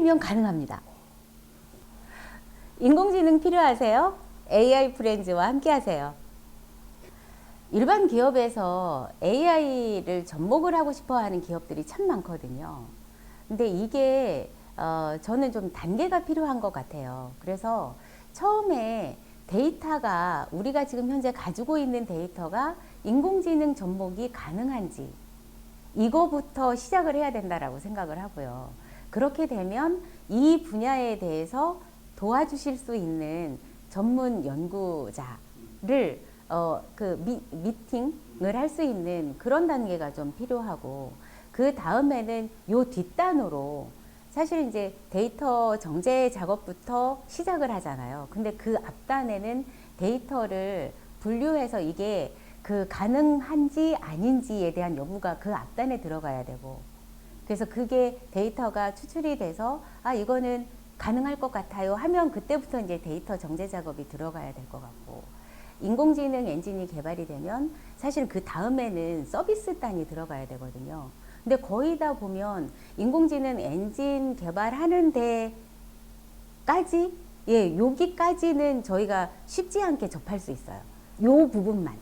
AI면 가능합니다. 인공지능 필요하세요? AI 프렌즈와 함께 하세요. 일반 기업에서 AI를 접목을 하고 싶어 하는 기업들이 참 많거든요. 근데 이게 저는 좀 단계가 필요한 것 같아요. 그래서 처음에 데이터가 우리가 지금 현재 가지고 있는 데이터가 인공지능 접목이 가능한지 이거부터 시작을 해야 된다라고 생각을 하고요. 그렇게 되면 이 분야에 대해서 도와주실 수 있는 전문 연구자를 미팅을 할 수 있는 그런 단계가 좀 필요하고, 그 다음에는 요 뒷단으로 사실 이제 데이터 정제 작업부터 시작을 하잖아요. 근데 그 앞단에는 데이터를 분류해서 이게 가능한지 아닌지에 대한 여부가 그 앞단에 들어가야 되고, 그래서 그게 데이터가 추출이 돼서 이거는 가능할 것 같아요 하면 그때부터 이제 데이터 정제 작업이 들어가야 될 것 같고, 인공지능 엔진이 개발이 되면 사실 그 다음에는 서비스 단이 들어가야 되거든요. 근데 거의 다 보면 인공지능 엔진 개발하는 데까지, 여기까지는 저희가 쉽지 않게 접할 수 있어요. 요 부분만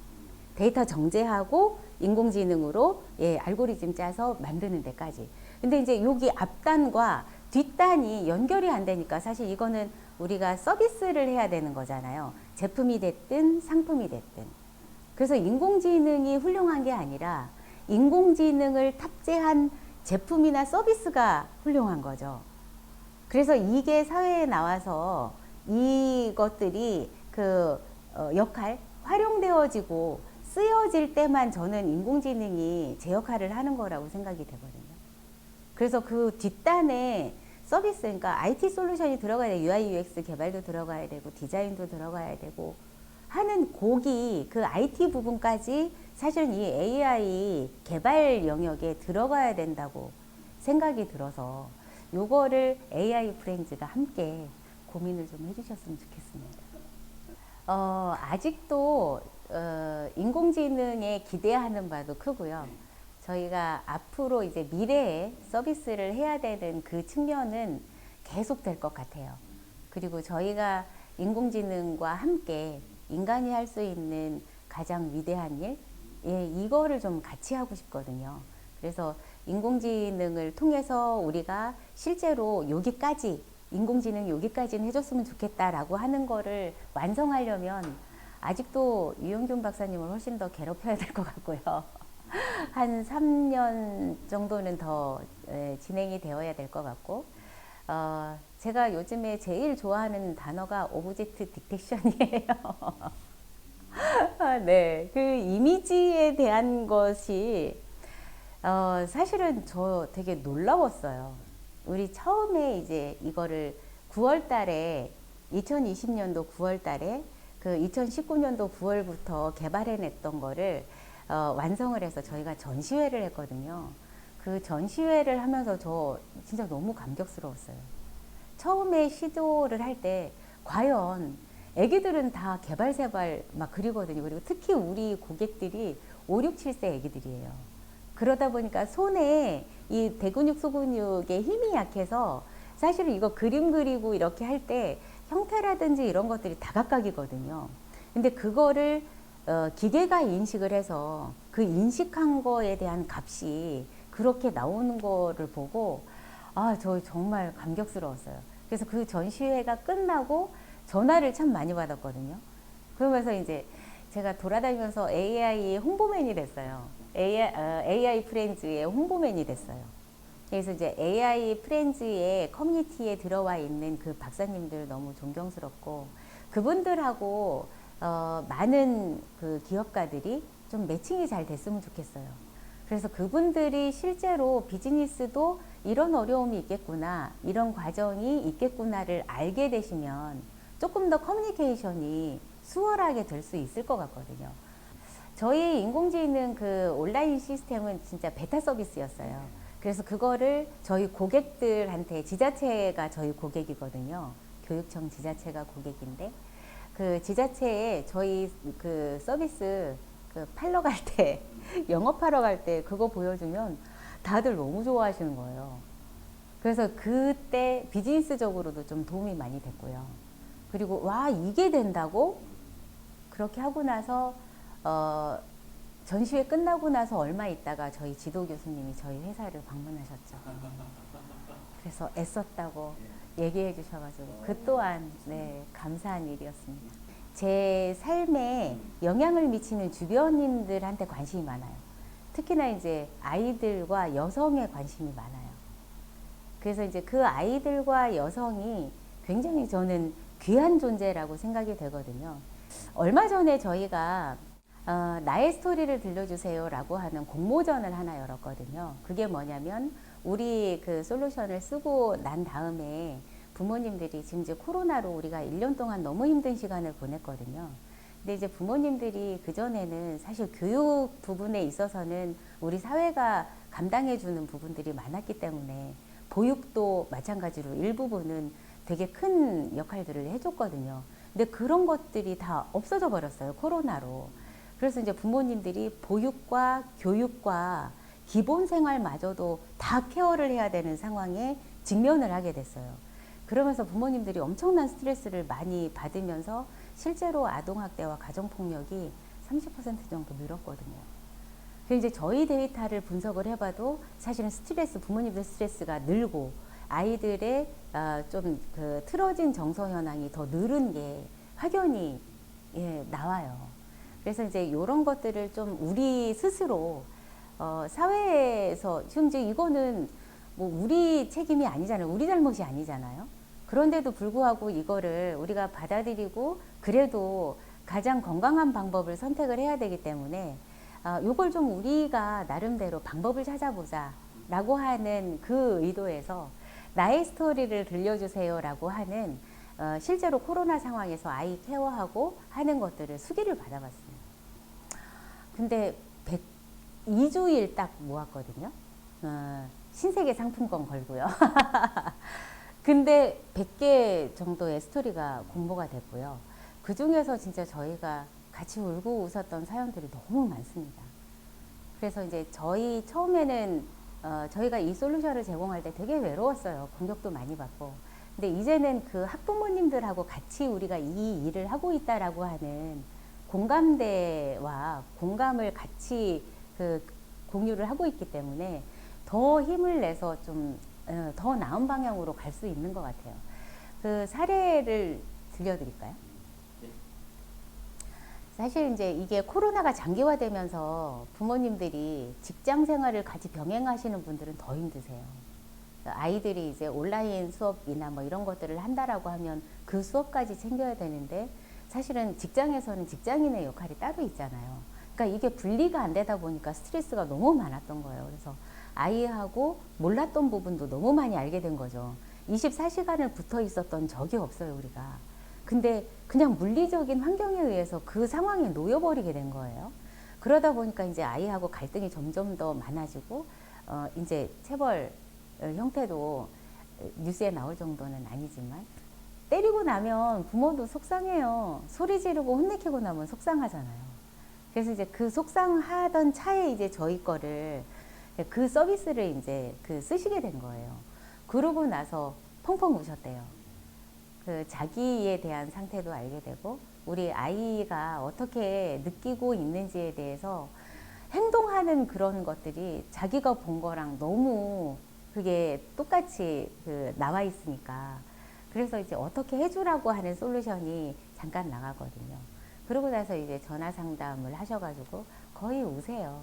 데이터 정제하고 인공지능으로 알고리즘 짜서 만드는 데까지. 근데 이제 여기 앞단과 뒷단이 연결이 안 되니까 사실 이거는 우리가 서비스를 해야 되는 거잖아요. 제품이 됐든 상품이 됐든. 그래서 인공지능이 훌륭한 게 아니라 인공지능을 탑재한 제품이나 서비스가 훌륭한 거죠. 그래서 이게 사회에 나와서 이것들이 역할, 활용되어지고 쓰여질 때만 저는 인공지능이 제 역할을 하는 거라고 생각이 되거든요. 그래서 그 뒷단에 서비스, 그러니까 IT 솔루션이 들어가야 돼요. UI, UX 개발도 들어가야 되고, 디자인도 들어가야 되고 하는 그 IT 부분까지 사실은 이 AI 개발 영역에 들어가야 된다고 생각이 들어서 요거를 AI 프렌즈가 함께 고민을 좀 해주셨으면 좋겠습니다. 아직도 인공지능에 기대하는 바도 크고요. 저희가 앞으로 이제 미래에 서비스를 해야 되는 그 측면은 계속 될 것 같아요. 그리고 저희가 인공지능과 함께 인간이 할 수 있는 가장 위대한 일, 이거를 좀 같이 하고 싶거든요. 그래서 인공지능을 통해서 우리가 실제로 인공지능 여기까지는 해줬으면 좋겠다라고 하는 거를 완성하려면 아직도 유영균 박사님을 훨씬 더 괴롭혀야 될 것 같고요. 한 3년 정도는 더 진행이 되어야 될 것 같고, 제가 요즘에 제일 좋아하는 단어가 오브젝트 디텍션이에요. 네, 그 이미지에 대한 것이 사실은 저 되게 놀라웠어요. 우리 처음에 이제 이거를 9월 달에 2020년도 9월 달에 2019년도 9월부터 개발해냈던 거를 완성을 해서 저희가 전시회를 했거든요. 그 전시회를 하면서 저 진짜 너무 감격스러웠어요. 처음에 시도를 할 때 과연 애기들은 다 개발세발 막 그리거든요. 그리고 특히 우리 고객들이 5, 6, 7세 애기들이에요. 그러다 보니까 손에 이 대근육, 소근육의 힘이 약해서 사실은 이거 그림 그리고 이렇게 할 때 형태라든지 이런 것들이 다각각이거든요. 근데 그거를 기계가 인식을 해서 그 인식한 거에 대한 값이 그렇게 나오는 거를 보고 저 정말 감격스러웠어요. 그래서 그 전시회가 끝나고 전화를 참 많이 받았거든요. 그러면서 이제 제가 돌아다니면서 AI 홍보맨이 됐어요. AI 프렌즈의 홍보맨이 됐어요. 그래서 이제 AI 프렌즈의 커뮤니티에 들어와 있는 그 박사님들 너무 존경스럽고, 그분들하고 많은 그 기업가들이 좀 매칭이 잘 됐으면 좋겠어요. 그래서 그분들이 실제로 비즈니스도 이런 어려움이 있겠구나, 이런 과정이 있겠구나를 알게 되시면 조금 더 커뮤니케이션이 수월하게 될 수 있을 것 같거든요. 저희 인공지능 그 온라인 시스템은 진짜 베타 서비스였어요. 그래서 그거를 저희 고객들한테, 지자체가 저희 고객이거든요. 교육청 지자체가 고객인데, 그 지자체에 저희 그 서비스 팔러 갈 때, 영업하러 갈 때 그거 보여주면 다들 너무 좋아하시는 거예요. 그래서 그때 비즈니스적으로도 좀 도움이 많이 됐고요. 그리고 와 이게 된다고? 그렇게 하고 나서 전시회 끝나고 나서 얼마 있다가 저희 지도 교수님이 저희 회사를 방문하셨죠. 그래서 애썼다고 얘기해 주셔가지고 그 또한 네, 감사한 일이었습니다. 제 삶에 영향을 미치는 주변인들한테 관심이 많아요. 특히나 이제 아이들과 여성에 관심이 많아요. 그래서 이제 그 아이들과 여성이 굉장히 저는 귀한 존재라고 생각이 되거든요. 얼마 전에 저희가 나의 스토리를 들려주세요라고 하는 공모전을 하나 열었거든요. 그게 뭐냐면 우리 그 솔루션을 쓰고 난 다음에 부모님들이 지금 이제 코로나로 우리가 1년 동안 너무 힘든 시간을 보냈거든요. 근데 이제 부모님들이 그전에는 사실 교육 부분에 있어서는 우리 사회가 감당해주는 부분들이 많았기 때문에 보육도 마찬가지로 일부분은 되게 큰 역할들을 해줬거든요. 근데 그런 것들이 다 없어져 버렸어요. 코로나로. 그래서 이제 부모님들이 보육과 교육과 기본 생활마저도 다 케어를 해야 되는 상황에 직면을 하게 됐어요. 그러면서 부모님들이 엄청난 스트레스를 많이 받으면서 실제로 아동학대와 가정폭력이 30% 정도 늘었거든요. 그래서 이제 저희 데이터를 분석을 해봐도 사실은 스트레스, 부모님들 스트레스가 늘고 아이들의 좀 그 틀어진 정서 현황이 더 늘은 게 확연히 나와요. 그래서 이제 이런 것들을 좀 우리 스스로 사회에서 지금 이제 이거는 뭐 우리 책임이 아니잖아요. 우리 잘못이 아니잖아요. 그런데도 불구하고 이거를 우리가 받아들이고 그래도 가장 건강한 방법을 선택을 해야 되기 때문에 요걸 좀 우리가 나름대로 방법을 찾아보자 라고 하는 그 의도에서 나의 스토리를 들려주세요라고 하는 실제로 코로나 상황에서 아이 케어하고 하는 것들을 수기를 받아봤어요. 근데 2주일 딱 모았거든요. 신세계 상품권 걸고요. 근데 100개 정도의 스토리가 공모가 됐고요. 그 중에서 진짜 저희가 같이 울고 웃었던 사연들이 너무 많습니다. 그래서 이제 저희 처음에는 저희가 이 솔루션을 제공할 때 되게 외로웠어요. 공격도 많이 받고. 근데 이제는 그 학부모님들하고 같이 우리가 이 일을 하고 있다라고 하는 공감대와 공감을 같이 그 공유를 하고 있기 때문에 더 힘을 내서 좀 더 나은 방향으로 갈 수 있는 것 같아요. 그 사례를 들려드릴까요? 사실 이제 이게 코로나가 장기화되면서 부모님들이 직장 생활을 같이 병행하시는 분들은 더 힘드세요. 아이들이 이제 온라인 수업이나 뭐 이런 것들을 한다라고 하면 그 수업까지 챙겨야 되는데 사실은 직장에서는 직장인의 역할이 따로 있잖아요. 그러니까 이게 분리가 안 되다 보니까 스트레스가 너무 많았던 거예요. 그래서 아이하고 몰랐던 부분도 너무 많이 알게 된 거죠. 24시간을 붙어 있었던 적이 없어요, 우리가. 근데 그냥 물리적인 환경에 의해서 그 상황에 놓여버리게 된 거예요. 그러다 보니까 이제 아이하고 갈등이 점점 더 많아지고, 이제 체벌 형태도 뉴스에 나올 정도는 아니지만, 때리고 나면 부모도 속상해요. 소리 지르고 혼내키고 나면 속상하잖아요. 그래서 이제 그 속상하던 차에 이제 저희 거를 그 서비스를 이제 그 쓰시게 된 거예요. 그러고 나서 펑펑 우셨대요. 그 자기에 대한 상태도 알게 되고 우리 아이가 어떻게 느끼고 있는지에 대해서 행동하는 그런 것들이 자기가 본 거랑 너무 그게 똑같이 그 나와 있으니까 그래서 이제 어떻게 해주라고 하는 솔루션이 잠깐 나가거든요. 그러고 나서 이제 전화 상담을 하셔가지고 거의 우세요.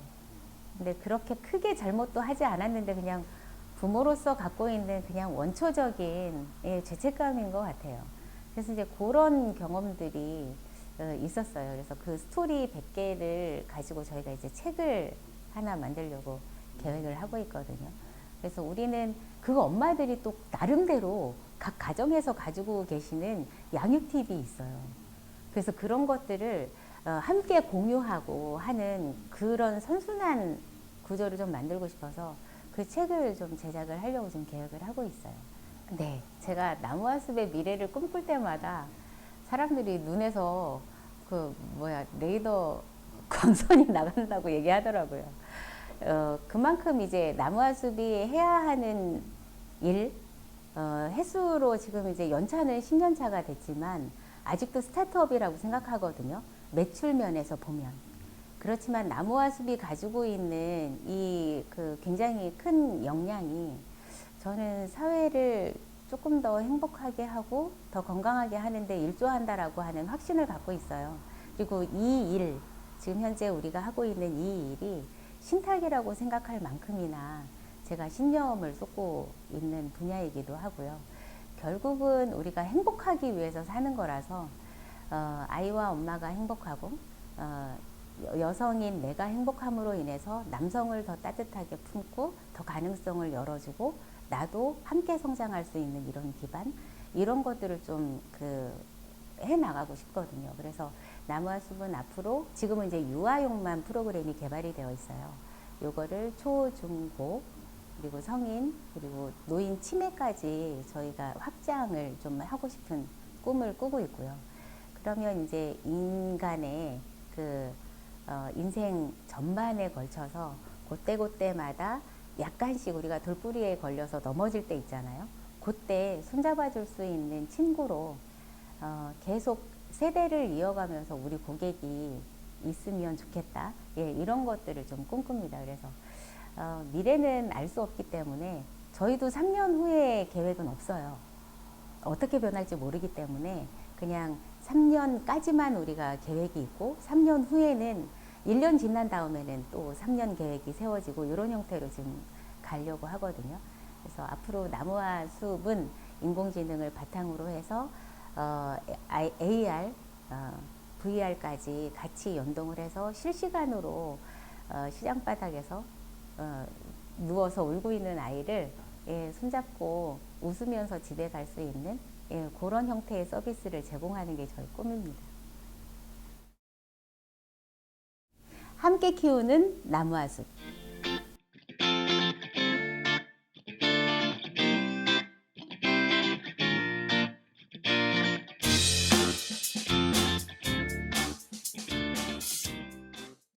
근데 그렇게 크게 잘못도 하지 않았는데 그냥 부모로서 갖고 있는 그냥 원초적인 죄책감인 것 같아요. 그래서 이제 그런 경험들이 있었어요. 그래서 그 스토리 100개를 가지고 저희가 이제 책을 하나 만들려고 계획을 하고 있거든요. 그래서 우리는 그 엄마들이 또 나름대로 각 가정에서 가지고 계시는 양육 팁이 있어요. 그래서 그런 것들을 함께 공유하고 하는 그런 선순환 구조를 좀 만들고 싶어서 그 책을 좀 제작을 하려고 지금 계획을 하고 있어요. 네, 제가 나무와 숲의 미래를 꿈꿀 때마다 사람들이 눈에서 그 뭐야 레이더 광선이 나간다고 얘기하더라고요. 그만큼 이제 나무와 숲이 해야 하는 일, 횟수로 지금 이제 연차는 10년 차가 됐지만 아직도 스타트업이라고 생각하거든요. 매출 면에서 보면. 그렇지만 나무와 숲이 가지고 있는 이 그 굉장히 큰 역량이 저는 사회를 조금 더 행복하게 하고 더 건강하게 하는데 일조한다라고 하는 확신을 갖고 있어요. 그리고 이 일, 지금 현재 우리가 하고 있는 이 일이 신탁이라고 생각할 만큼이나 제가 신념을 쏟고 있는 분야이기도 하고요. 결국은 우리가 행복하기 위해서 사는 거라서 아이와 엄마가 행복하고 여성인 내가 행복함으로 인해서 남성을 더 따뜻하게 품고 더 가능성을 열어주고 나도 함께 성장할 수 있는 이런 기반 이런 것들을 좀 해나가고 싶거든요. 그래서 나무와 숲은 앞으로 지금은 이제 유아용만 프로그램이 개발이 되어 있어요. 요거를 초, 중, 고 그리고 성인 그리고 노인 치매까지 저희가 확장을 좀 하고 싶은 꿈을 꾸고 있고요. 그러면 이제 인간의 인생 전반에 걸쳐서 그때마다 약간씩 우리가 돌부리에 걸려서 넘어질 때 있잖아요. 그때 손잡아 줄 수 있는 친구로 계속 세대를 이어가면서 우리 고객이 있으면 좋겠다. 예, 이런 것들을 좀 꿈꿉니다. 그래서 미래는 알 수 없기 때문에 저희도 3년 후에 계획은 없어요. 어떻게 변할지 모르기 때문에 그냥 3년까지만 우리가 계획이 있고 3년 후에는 1년 지난 다음에는 또 3년 계획이 세워지고 이런 형태로 지금 가려고 하거든요. 그래서 앞으로 나무와 숲은 인공지능을 바탕으로 해서 AR, VR까지 같이 연동을 해서 실시간으로 시장 바닥에서 누워서 울고 있는 아이를 손잡고 웃으면서 집에 갈 수 있는 그런 형태의 서비스를 제공하는 게 저희 꿈입니다. 함께 키우는 나무와 숲.